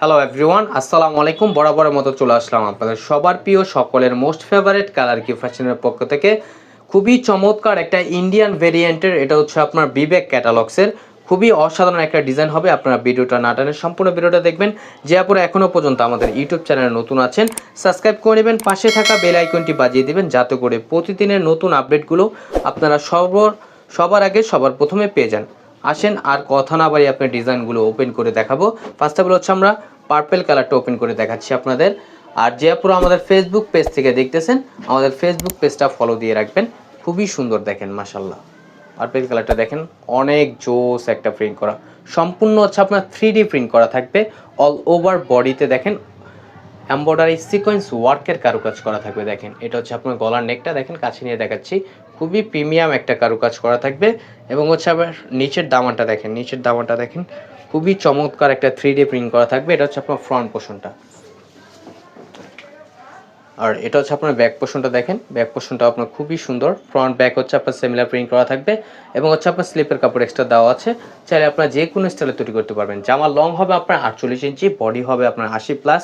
Hello everyone, আসসালামু আলাইকুম। বরাবরের মতো চলে আসলাম আপনাদের সবার প্রিয় সকলের মোস্ট ফেভারিট কালার কি ফ্যাশনের পক্ষ থেকে খুবই চমৎকার একটা ইন্ডিয়ান ভেরিয়েন্টের, এটা হচ্ছে আপনার বিবেক ক্যাটালগসের খুবই অসাধারণ একটা ডিজাইন হবে। আপনারা ভিডিওটা না টানে সম্পূর্ণ ভিডিওটা দেখবেন। যে আপনারা এখনও পর্যন্ত আমাদের ইউটিউব চ্যানেলে নতুন আছেন, সাবস্ক্রাইব করে নেবেন, পাশে থাকা বেল আইকনটি বাজিয়ে দেবেন যাতে করে প্রতিদিনের নতুন আপডেটগুলো আপনারা সবার আগে সবার প্রথমে পেয়ে যান। আসেন আর কথা না বাড়িয়ে আপনার ডিজাইনগুলো ওপেন করে দেখাবো। ফার্স্ট অফ অল হচ্ছে আমরা পার্পল কালারটা ওপেন করে দেখাচ্ছি আপনাদের। আর যে আপনারা আমাদের ফেসবুক পেজ থেকে দেখতেছেন, আমাদের ফেসবুক পেজটা ফলো দিয়ে রাখবেন। খুবই সুন্দর দেখেন, মাশাল্লাহ। পার্পল কালারটা দেখেন, অনেক জোস একটা প্রিন্ট করা, সম্পূর্ণ হচ্ছে আপনার 3D প্রিন্ট করা থাকবে। অল ওভার বডিতে দেখেন এমব্রয়ডারি সিকোয়েন্স ওয়ার্কের কারুকাজ করা থাকবে। দেখেন এটা হচ্ছে আপনার গলার নেকটা, দেখেন কাছে নিয়ে দেখাচ্ছি, খুবই প্রিমিয়াম একটা কারুকাজ করা থাকবে। এবং হচ্ছে আবার নিচের দামানটা দেখেন, নিচের দামানটা দেখেন খুবই চমৎকার একটা 3D প্রিন্ট করা থাকবে। এটা হচ্ছে আপনার ফ্রন্ট পোর্শনটা, আর এটা হচ্ছে আপনার ব্যাক পোর্শনটা। দেখেন ব্যাক পোর্শনটা আপনার খুবই সুন্দর, ফ্রন্ট ব্যাক হচ্ছে আপনার সিমিলার প্রিন্ট করা থাকবে। এবং হচ্ছে আপনার স্লিপের কাপড় এক্সট্রা দেওয়া আছে, চাইলে আপনার যে কোনো স্টাইলে তৈরি করতে পারবেন। জামা লং হবে আপনার 48 ইঞ্চি, বডি হবে আপনার 80+।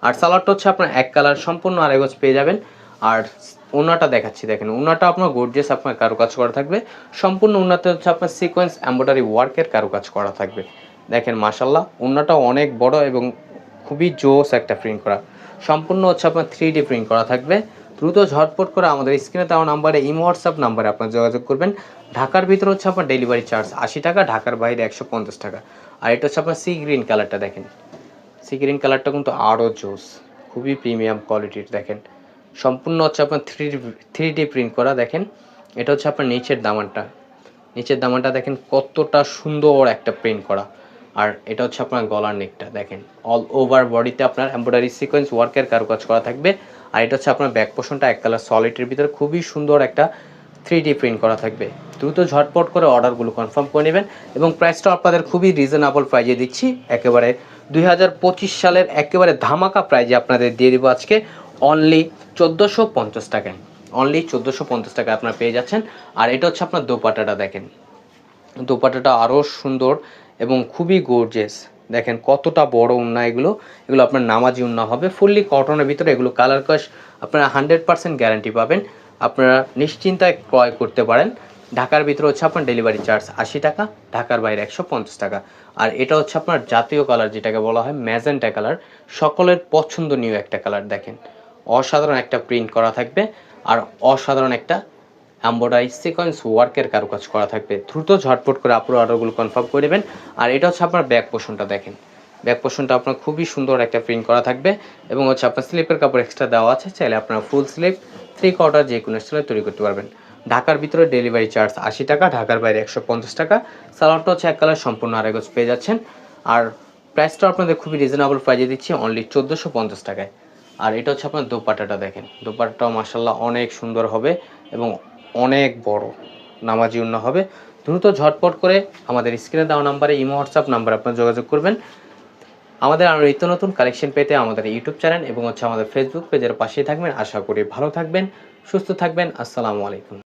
আর সালোয়ারটা হচ্ছে আপনার এক কালার সম্পূর্ণ আড়াই গজ পেয়ে যাবেন। আর ওনাটা দেখাচ্ছি, দেখেন ওনাটা আপনার গর্জিয়াস আপনার কারুকাজ করা থাকবে। সম্পূর্ণ ওনাতে হচ্ছে আপনার সিকোয়েন্স এমব্রয়ডারি ওয়ার্কের কারুকাজ করা থাকবে। দেখেন মাশাল্লাহ, ওনাটাও অনেক বড় এবং খুবই জোস একটা প্রিন্ট করা, সম্পূর্ণ হচ্ছে আপনার 3D প্রিন্ট করা থাকবে। দ্রুত ঝটপট করে আমাদের স্ক্রিনে দেওয়া নাম্বারে ইমো হোয়াটসঅ্যাপ নাম্বারে আপনার যোগাযোগ করবেন। ঢাকার ভিতরে হচ্ছে আপনার ডেলিভারি চার্জ 80 টাকা, ঢাকার বাইরে 150 টাকা। আর এটা হচ্ছে আপনার সি গ্রিন কালারটা, দেখেন সি গ্রিন কালারটা কিন্তু আরও জোস, খুবই প্রিমিয়াম কোয়ালিটির। দেখেন সম্পূর্ণ হচ্ছে আপনার 3D প্রিন্ট করা। দেখেন এটা হচ্ছে আপনার নিচের দামানটা, নিচের দামানটা দেখেন কতটা সুন্দর একটা প্রিন্ট করা। আর এটা হচ্ছে আপনার গলার নেকটা, দেখেন অল ওভার বডিতে আপনার এমব্রয়ডারি সিকোয়েন্স ওয়ার্কের কারুকাজ করা থাকবে। আর এটা হচ্ছে আপনার ব্যাক পোর্শনটা এক কালার সলিডের ভিতরে খুবই সুন্দর একটা 3D প্রিন্ট করা থাকবে। দ্রুত ঝটপট করে অর্ডারগুলো কনফার্ম করে নেবেন। এবং প্রাইসটা আপনাদের খুবই রিজনেবল প্রাইজে দিচ্ছি, একেবারে 2025 সালের একেবারে ধামাকা প্রাইজে আপনাদের দিয়ে দেবো আজকে অনলি 1450 টাকায়। অনলি 1450 টাকায় আপনারা পেয়ে যাচ্ছেন। আর এটা হচ্ছে আপনার দোপাট্টাটা, দেখেন দোপাট্টাটা আরও সুন্দর এবং খুবই গর্জিয়াস। দেখেন কতটা বড় উন্না, এগুলো আপনার নামাজি উন্না হবে, ফুললি কটনের ভিতরে। এগুলো কালার কস আপনারা 100% গ্যারান্টি পাবেন, আপনারা নিশ্চিন্তায় ক্রয় করতে পারেন। ঢাকার ভিতরে হচ্ছে আপনার ডেলিভারি চার্জ 80 টাকা, ঢাকার বাইরে 150 টাকা। আর এটা হচ্ছে আপনার জাতীয় কালার, যেটাকে বলা হয় ম্যাজেন্টা কালার, সকলের পছন্দনীয় একটা কালার। দেখেন অসাধারণ একটা প্রিন্ট করা থাকবে আর অসাধারণ একটা এমব্রয়ডারি সিকোয়েন্স ওয়ার্কের কারুকাজ করা থাকবে। দ্রুত ঝটপট করে আপনার অর্ডারগুলো কনফার্ম করে নেবেন। আর এটা হচ্ছে আপনার ব্যাক পোর্শনটা, দেখেন ব্যাক পোর্শনটা আপনার খুবই সুন্দর একটা প্রিন্ট করা থাকবে। এবং হচ্ছে আপনার স্লিপের কাপড় এক্সট্রা দেওয়া আছে, চাইলে আপনারা ফুল স্লিপ 3/4 যে কোনো স্টাইলে তৈরি করতে পারবেন। ঢাকার ভিতরে ডেলিভারি চার্জ 80 টাকা, ঢাকার বাইরে 150 টাকা। সালোয়ারটা হচ্ছে এক কালার সম্পূর্ণ আড়াই গজ পেয়ে যাচ্ছেন। আর প্রাইসটা আপনাদের খুবই রিজনেবল প্রাইজে দিচ্ছি অনলি 1450 টাকায়। আর এটা হচ্ছে আপনার দোপাট্টাটা, দেখেন দোপাট্টাটাও মাশাল্লাহ অনেক সুন্দর হবে এবং অনেক বড় নামাজি উন্না হবে। দ্রুত ঝটপট করে আমাদের স্ক্রিনে দেওয়া নাম্বারে ইমো হোয়াটসঅ্যাপ নাম্বারে আপনার যোগাযোগ করবেন। আমাদের আরও নিত্য নতুন কালেকশন পেতে আমাদের ইউটিউব চ্যানেল এবং হচ্ছে আমাদের ফেসবুক পেজের পাশেই থাকবেন। আশা করি ভালো থাকবেন, সুস্থ থাকবেন। আসসালামু আলাইকুম।